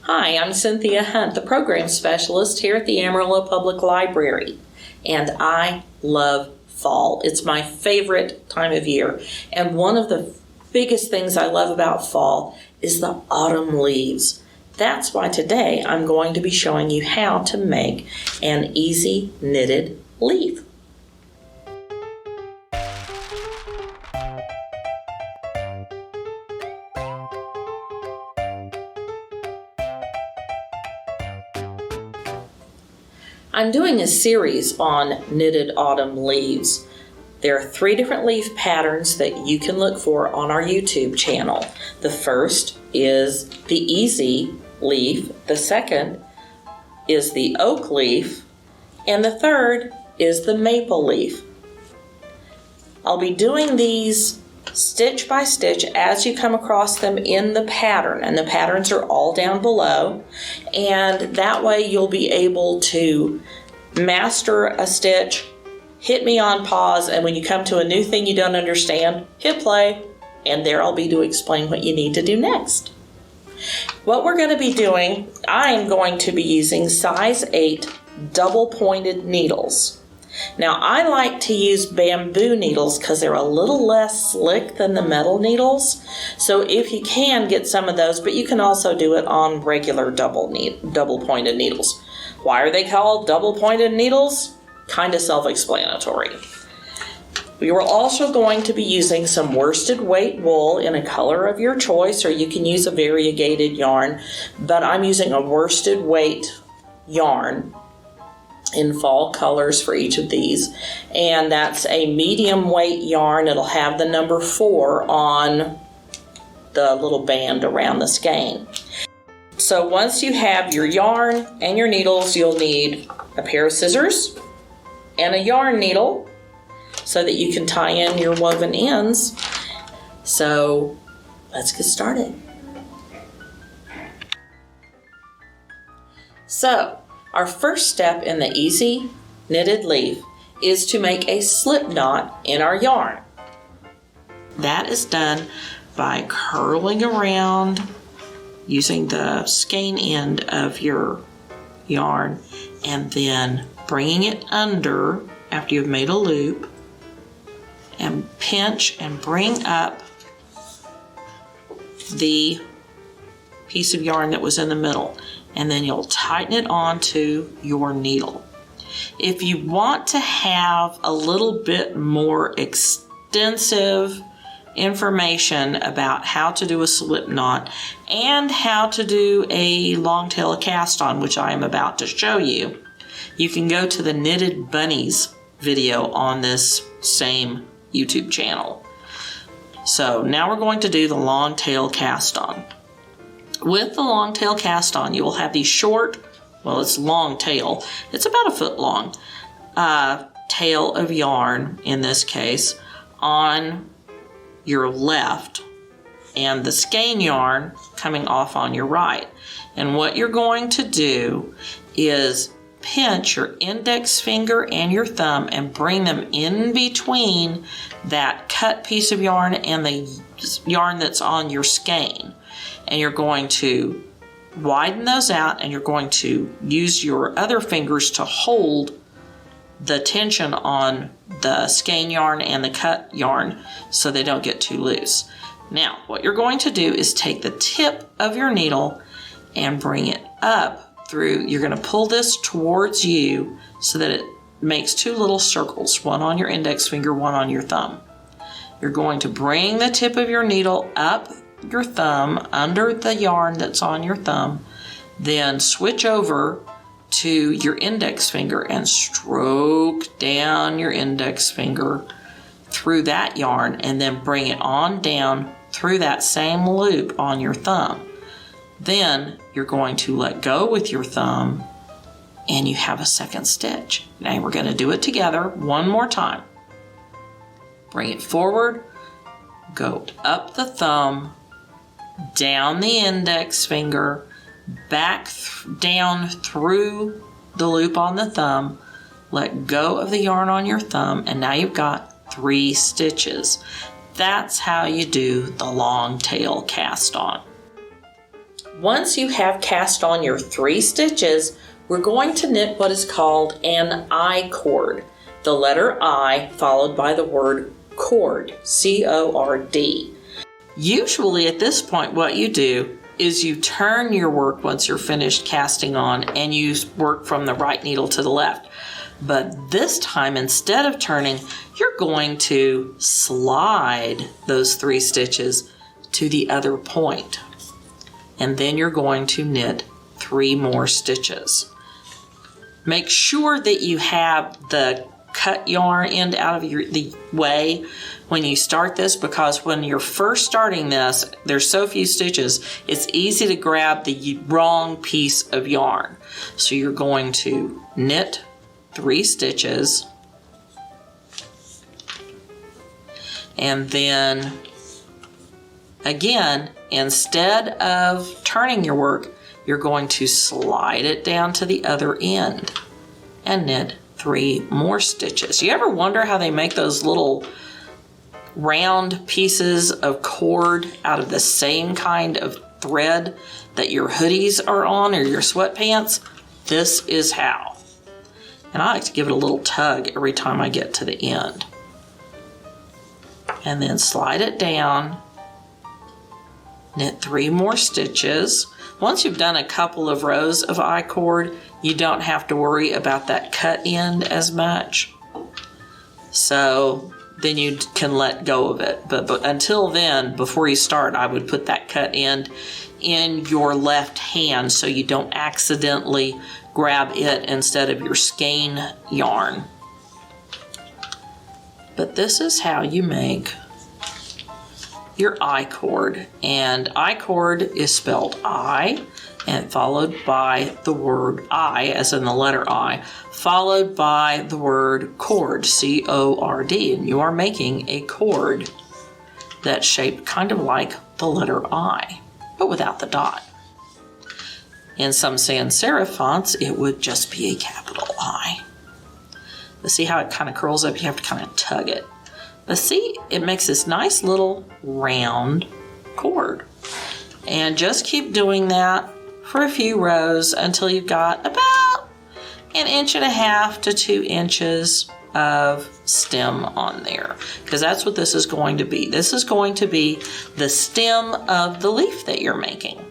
Hi, I'm Cynthia Hunt, the program specialist here at the Amarillo Public Library, and I love fall. It's my favorite time of year, and one of the biggest things I love about fall is the autumn leaves. That's why today I'm going to be showing you how to make an easy knitted leaf. I'm doing a series on knitted autumn leaves. There are 3 different leaf patterns that you can look for on our YouTube channel. The first is the easy leaf, the second is the oak leaf, and the third is the maple leaf. I'll be doing these stitch by stitch as you come across them in the pattern, and the patterns are all down below, and that way you'll be able to master a stitch, hit me on pause, and when you come to a new thing you don't understand, hit play, and there I'll be to explain what you need to do next. What we're going to be doing, I'm going to be using size 8 double pointed needles. Now, I like to use bamboo needles because they're a little less slick than the metal needles. So if you can, get some of those, but you can also do it on regular double pointed needles. Why are they called double pointed needles? Kind of self-explanatory. We are also going to be using some worsted weight wool in a color of your choice, or you can use a variegated yarn, but I'm using a worsted weight yarn in fall colors for each of these, and that's a medium weight yarn. It'll have the number 4 on the little band around the skein. So once you have your yarn and your needles, you'll need a pair of scissors and a yarn needle so that you can tie in your woven ends. So let's get started. So our first step in the easy knitted leaf is to make a slip knot in our yarn. That is done by curling around using the skein end of your yarn and then bringing it under after you've made a loop, and pinch and bring up the piece of yarn that was in the middle, and then you'll tighten it onto your needle. If you want to have a little bit more extensive information about how to do a slip knot and how to do a long tail cast on, which I am about to show you, you can go to the Knitted Bunnies video on this same YouTube channel. So now we're going to do the long tail cast on. With the long tail cast on, you will have these short, well, it's long tail, it's about 1 foot long, tail of yarn in this case on your left, and the skein yarn coming off on your right. And what you're going to do is pinch your index finger and your thumb and bring them in between that cut piece of yarn and the yarn that's on your skein. And you're going to widen those out, and you're going to use your other fingers to hold the tension on the skein yarn and the cut yarn so they don't get too loose. Now, what you're going to do is take the tip of your needle and bring it up through. You're going to pull this towards you so that it makes 2 little circles, one on your index finger, one on your thumb. You're going to bring the tip of your needle up your thumb under the yarn that's on your thumb, then switch over to your index finger and stroke down your index finger through that yarn, and then bring it on down through that same loop on your thumb. Then you're going to let go with your thumb and you have a second stitch. Now we're going to do it together one more time. Bring it forward, go up the thumb, down the index finger, back down through the loop on the thumb, let go of the yarn on your thumb, and now you've got 3 stitches. That's how you do the long tail cast on. Once you have cast on your 3 stitches, we're going to knit what is called an I-cord. The letter I followed by the word cord, C-O-R-D. Usually at this point what you do is you turn your work once you're finished casting on and you work from the right needle to the left. But this time, instead of turning, you're going to slide those 3 stitches to the other point. And then you're going to knit 3 more stitches. Make sure that you have the cut yarn end out of the way when you start this, because when you're first starting this, there's so few stitches, it's easy to grab the wrong piece of yarn. So you're going to knit 3 stitches, and then again, instead of turning your work, you're going to slide it down to the other end and knit 3 more stitches. You ever wonder how they make those little round pieces of cord out of the same kind of thread that your hoodies are on or your sweatpants? This is how. And I like to give it a little tug every time I get to the end. And then slide it down, knit 3 more stitches. Once you've done a couple of rows of I-cord, you don't have to worry about that cut end as much. So then you can let go of it. But until then, before you start, I would put that cut end in your left hand so you don't accidentally grab it instead of your skein yarn. But this is how you make your I-cord. And I-cord is spelled I and followed by the word I, as in the letter I, followed by the word cord, C-O-R-D. And you are making a cord that's shaped kind of like the letter I, but without the dot. In some sans serif fonts, it would just be a capital I. But see how it kind of curls up? You have to kind of tug it. But see, it makes this nice little round cord. And just keep doing that for a few rows until you've got about 1.5 to 2 inches of stem on there, because that's what this is going to be. This is going to be the stem of the leaf that you're making.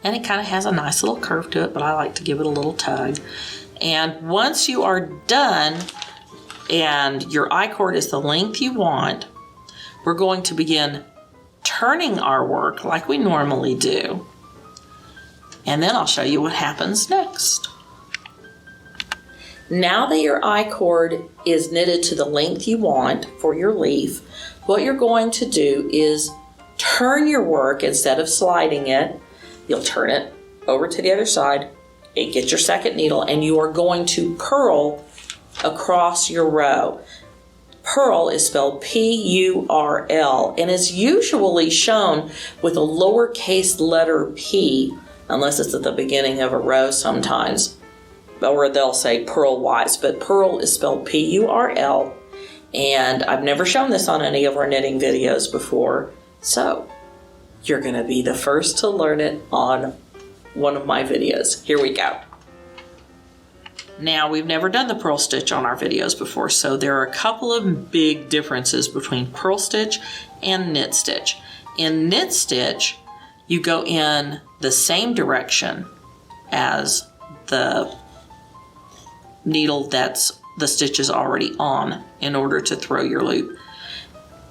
And it kind of has a nice little curve to it, but I like to give it a little tug. And once you are done and your I-cord is the length you want, we're going to begin turning our work like we normally do. And then I'll show you what happens next. Now that your I-cord is knitted to the length you want for your leaf, what you're going to do is turn your work. Instead of sliding it, you'll turn it over to the other side, get your second needle, and you are going to purl across your row. Purl is spelled P-U-R-L and is usually shown with a lowercase letter P, unless it's at the beginning of a row sometimes, or they'll say purl-wise, but purl is spelled P-U-R-L, and I've never shown this on any of our knitting videos before, so you're going to be the first to learn it on one of my videos. Here we go. Now, we've never done the purl stitch on our videos before, so there are a couple of big differences between purl stitch and knit stitch. In knit stitch, you go in the same direction as the needle that's the stitch is already on in order to throw your loop.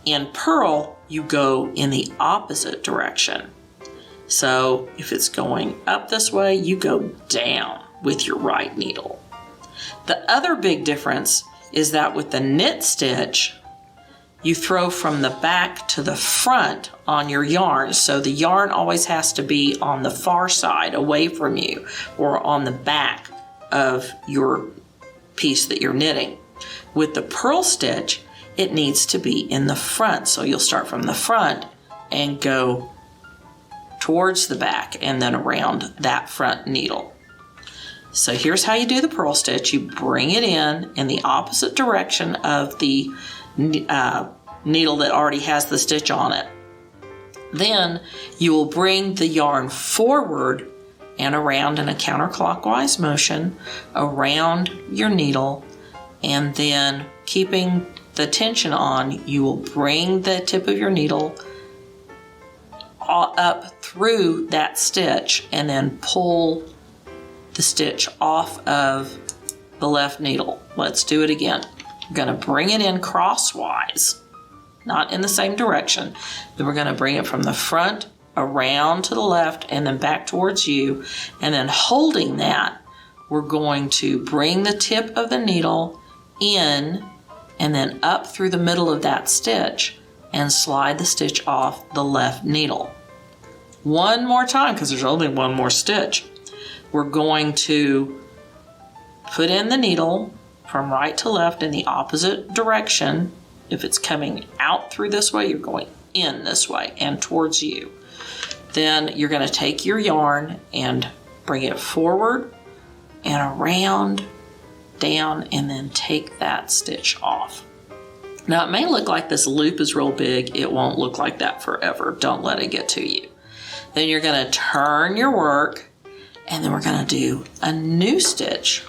In purl, you go in the opposite direction. So if it's going up this way, you go down with your right needle. The other big difference is that with the knit stitch, you throw from the back to the front on your yarn. So the yarn always has to be on the far side away from you or on the back of your piece that you're knitting. With the purl stitch, it needs to be in the front. So you'll start from the front and go towards the back and then around that front needle. So here's how you do the purl stitch. You bring it in the opposite direction of the needle that already has the stitch on it. Then you will bring the yarn forward and around in a counterclockwise motion around your needle, and then keeping the tension on, you will bring the tip of your needle up through that stitch and then pull the stitch off of the left needle. Let's do it again. We're going to bring it in crosswise, not in the same direction. Then we're going to bring it from the front around to the left and then back towards you, and then holding that, we're going to bring the tip of the needle in and then up through the middle of that stitch and slide the stitch off the left needle. One more time, because there's only one more stitch. We're going to put in the needle from right to left in the opposite direction. If it's coming out through this way, you're going in this way and towards you. Then you're going to take your yarn and bring it forward and around, down, and then take that stitch off. Now it may look like this loop is real big. It won't look like that forever. Don't let it get to you. Then you're going to turn your work, and then we're going to do a new stitch.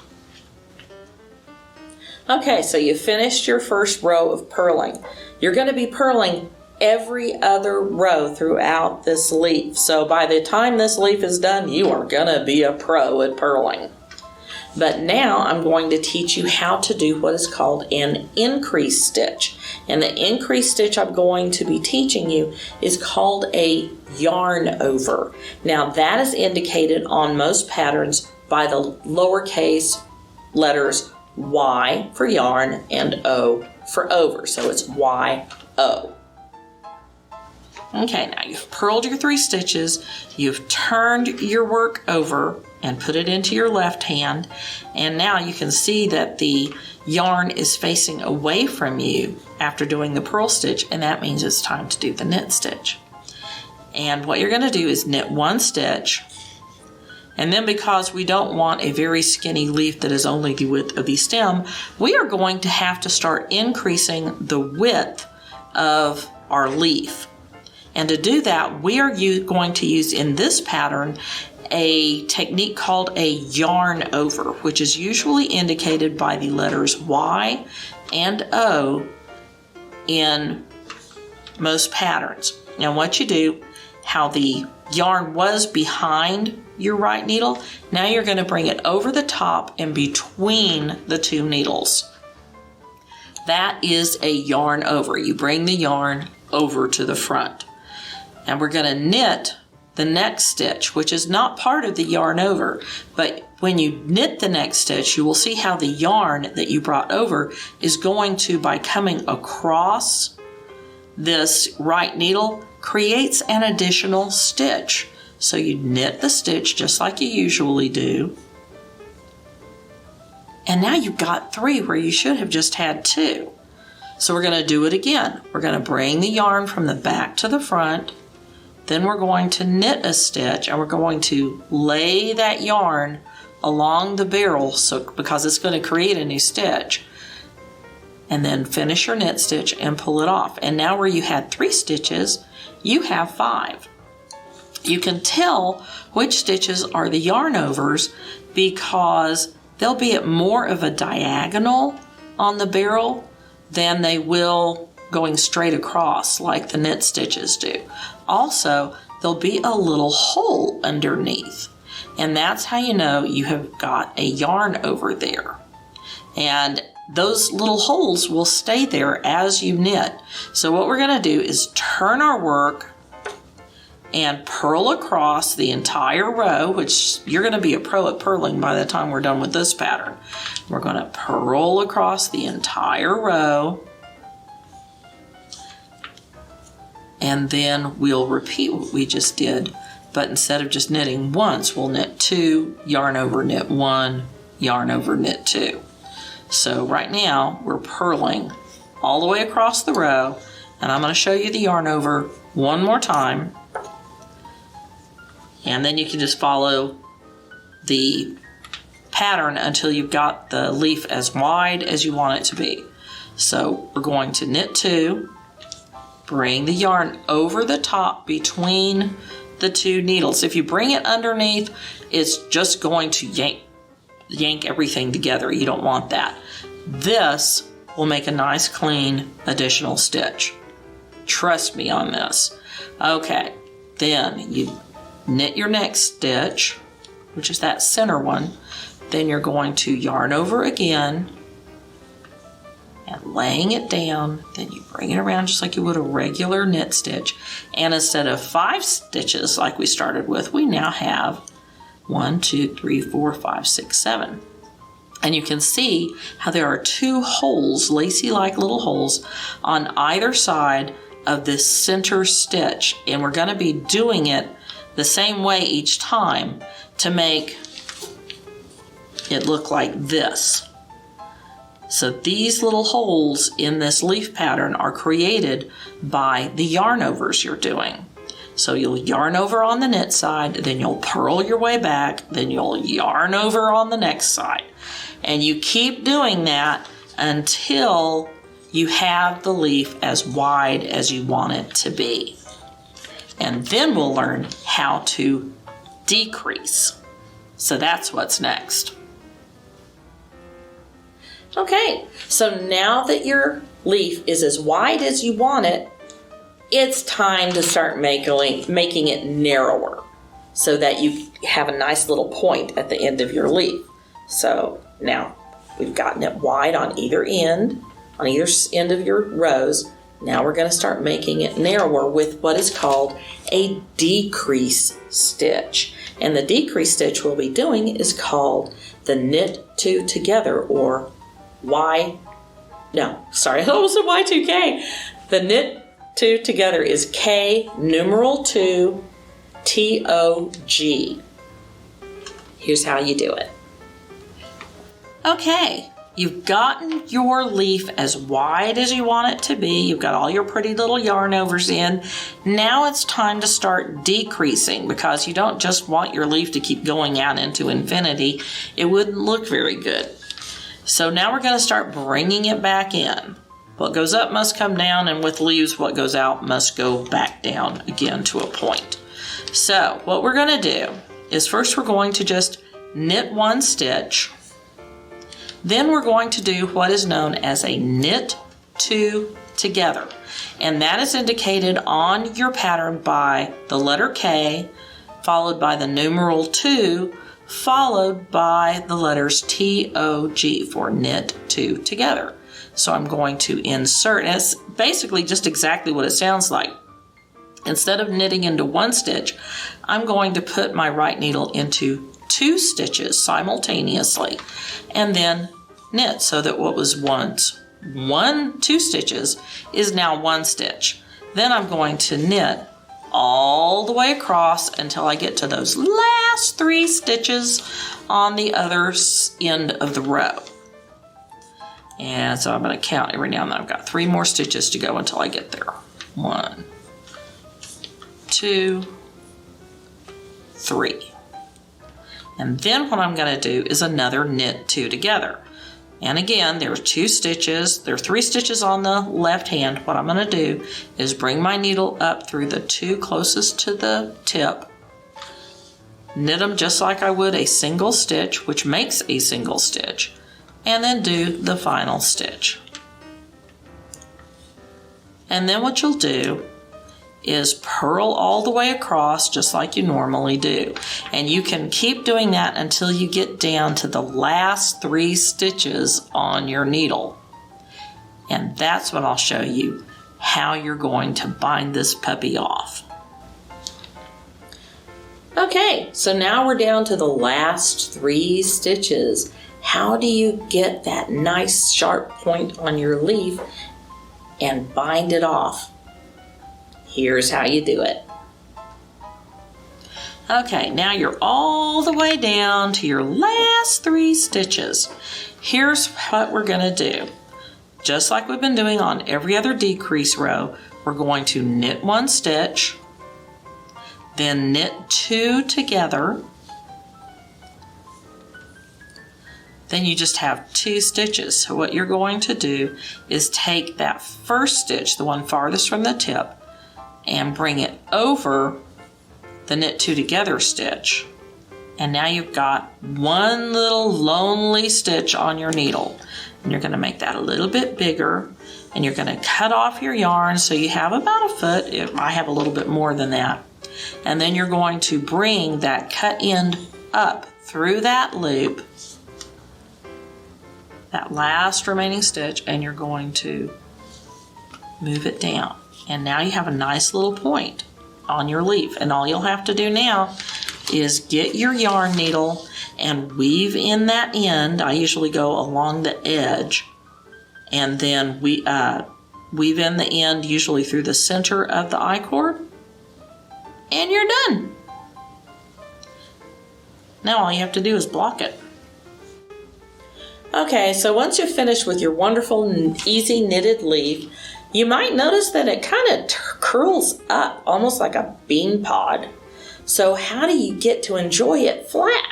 Okay, so you finished your first row of purling. You're going to be purling every other row throughout this leaf. So by the time this leaf is done, you are going to be a pro at purling. But now I'm going to teach you how to do what is called an increase stitch. And the increase stitch I'm going to be teaching you is called a yarn over. Now that is indicated on most patterns by the lowercase letters Y for yarn and O for over. So it's Y-O. Okay, now you've purled your 3 stitches, you've turned your work over and put it into your left hand, and now you can see that the yarn is facing away from you after doing the purl stitch, and that means it's time to do the knit stitch. And what you're going to do is knit 1 stitch, and then because we don't want a very skinny leaf that is only the width of the stem, we are going to have to start increasing the width of our leaf. And to do that, we are going to use in this pattern a technique called a yarn over, which is usually indicated by the letters Y and O in most patterns. Now what you do, how the yarn was behind your right needle, now you're going to bring it over the top and between the 2 needles. That is a yarn over. You bring the yarn over to the front. And we're going to knit the next stitch, which is not part of the yarn over, but when you knit the next stitch, you will see how the yarn that you brought over is going to, by coming across this right needle, creates an additional stitch. So you knit the stitch just like you usually do. And now you've got 3 where you should have just had 2. So we're going to do it again. We're going to bring the yarn from the back to the front. Then we're going to knit a stitch, and we're going to lay that yarn along the barrel because it's going to create a new stitch. And then finish your knit stitch and pull it off. And now where you had 3 stitches, you have 5. You can tell which stitches are the yarn overs because they'll be at more of a diagonal on the barrel than they will going straight across like the knit stitches do. Also, there'll be a little hole underneath, and that's how you know you have got a yarn over there. And those little holes will stay there as you knit. So what we're going to do is turn our work and purl across the entire row, which you're going to be a pro at purling by the time we're done with this pattern. We're going to purl across the entire row, and then we'll repeat what we just did, but instead of just knitting once, we'll knit 2, yarn over, knit 1, yarn over, knit 2. So right now we're purling all the way across the row, and I'm going to show you the yarn over one more time, and then you can just follow the pattern until you've got the leaf as wide as you want it to be. So we're going to knit 2, bring the yarn over the top between the two needles. If you bring it underneath, it's just going to yank everything together. You don't want that. This will make a nice clean additional stitch. Trust me on this. Okay, then you knit your next stitch, which is that center one. Then you're going to yarn over again and laying it down. Then you bring it around just like you would a regular knit stitch. And instead of 5 stitches like we started with, we now have 1, 2, 3, 4, 5, 6, 7. And you can see how there are 2 holes, lacy-like little holes, on either side of this center stitch. And we're going to be doing it the same way each time to make it look like this. So these little holes in this leaf pattern are created by the yarn overs you're doing. So you'll yarn over on the knit side, then you'll purl your way back, then you'll yarn over on the next side. And you keep doing that until you have the leaf as wide as you want it to be. And then we'll learn how to decrease. So that's what's next. Okay, so now that your leaf is as wide as you want it, it's time to start making it narrower so that you have a nice little point at the end of your leaf. So now we've gotten it wide on either end of your rows. Now we're going to start making it narrower with what is called a decrease stitch. And the decrease stitch we'll be doing is called the knit 2 together, or Y2K. The knit 2 together is K numeral 2 TOG. Here's how you do it. Okay, you've gotten your leaf as wide as you want it to be. You've got all your pretty little yarn overs in. Now it's time to start decreasing, because you don't just want your leaf to keep going out into infinity. It wouldn't look very good. So now we're going to start bringing it back in. What goes up must come down, and with leaves, what goes out must go back down again to a point. So what we're going to do is first we're going to just knit 1 stitch. Then we're going to do what is known as a knit 2 together. And that is indicated on your pattern by the letter K, followed by the numeral 2, followed by the letters TOG for knit 2 together. So I'm going to insert, and it's basically just exactly what it sounds like. Instead of knitting into 1 stitch, I'm going to put my right needle into 2 stitches simultaneously and then knit, so that what was once 2 stitches is now 1 stitch. Then I'm going to knit all the way across until I get to those last 3 stitches on the other end of the row. And so I'm going to count every now and then. I've got 3 more stitches to go until I get there. 1, 2, 3. And then what I'm going to do is another knit 2 together. And again, there's 2 stitches. There are 3 stitches on the left hand. What I'm going to do is bring my needle up through the 2 closest to the tip, knit them just like I would a single stitch, which makes a single stitch, and then do the final stitch. And then what you'll do is purl all the way across just like you normally do. And you can keep doing that until you get down to the last 3 stitches on your needle. And that's when I'll show you how you're going to bind this puppy off. Okay, so now we're down to the last 3 stitches. How do you get that nice sharp point on your leaf and bind it off? Here's how you do it. Okay, now you're all the way down to your last 3 stitches. Here's what we're going to do. Just like we've been doing on every other decrease row, we're going to knit 1 stitch, then knit 2 together, then you just have 2 stitches. So what you're going to do is take that first stitch, the one farthest from the tip, and bring it over the knit 2 together stitch. And now you've got one little lonely stitch on your needle. And you're going to make that a little bit bigger, and you're going to cut off your yarn so you have about 1 foot. I have a little bit more than that. And then you're going to bring that cut end up through that loop, that last remaining stitch, and you're going to move it down. And now you have a nice little point on your leaf. And all you'll have to do now is get your yarn needle and weave in that end. I usually go along the edge, and then we weave in the end usually through the center of the I-cord, and you're done. Now all you have to do is block it. Okay, so once you're finished with your wonderful and easy knitted leaf, you might notice that it kind of curls up almost like a bean pod. So how do you get to enjoy it flat?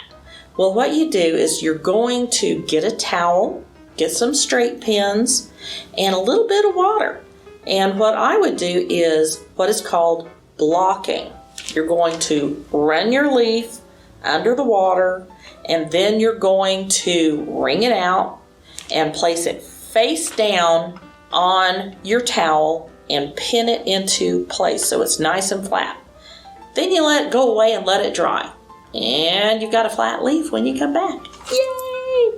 Well, what you do is you're going to get a towel, get some straight pins, and a little bit of water. And what I would do is what is called blocking. You're going to run your leaf under the water, and then you're going to wring it out and place it face down on your towel and pin it into place so it's nice and flat. Then you let it go away and let it dry. And you've got a flat leaf when you come back. Yay!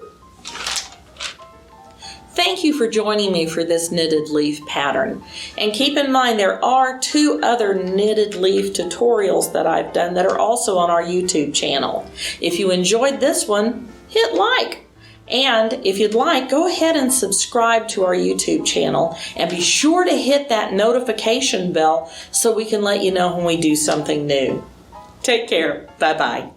Thank you for joining me for this knitted leaf pattern. And keep in mind there are 2 other knitted leaf tutorials that I've done that are also on our YouTube channel. If you enjoyed this one, hit like. And if you'd like, go ahead and subscribe to our YouTube channel, and be sure to hit that notification bell so we can let you know when we do something new. Take care. Bye-bye.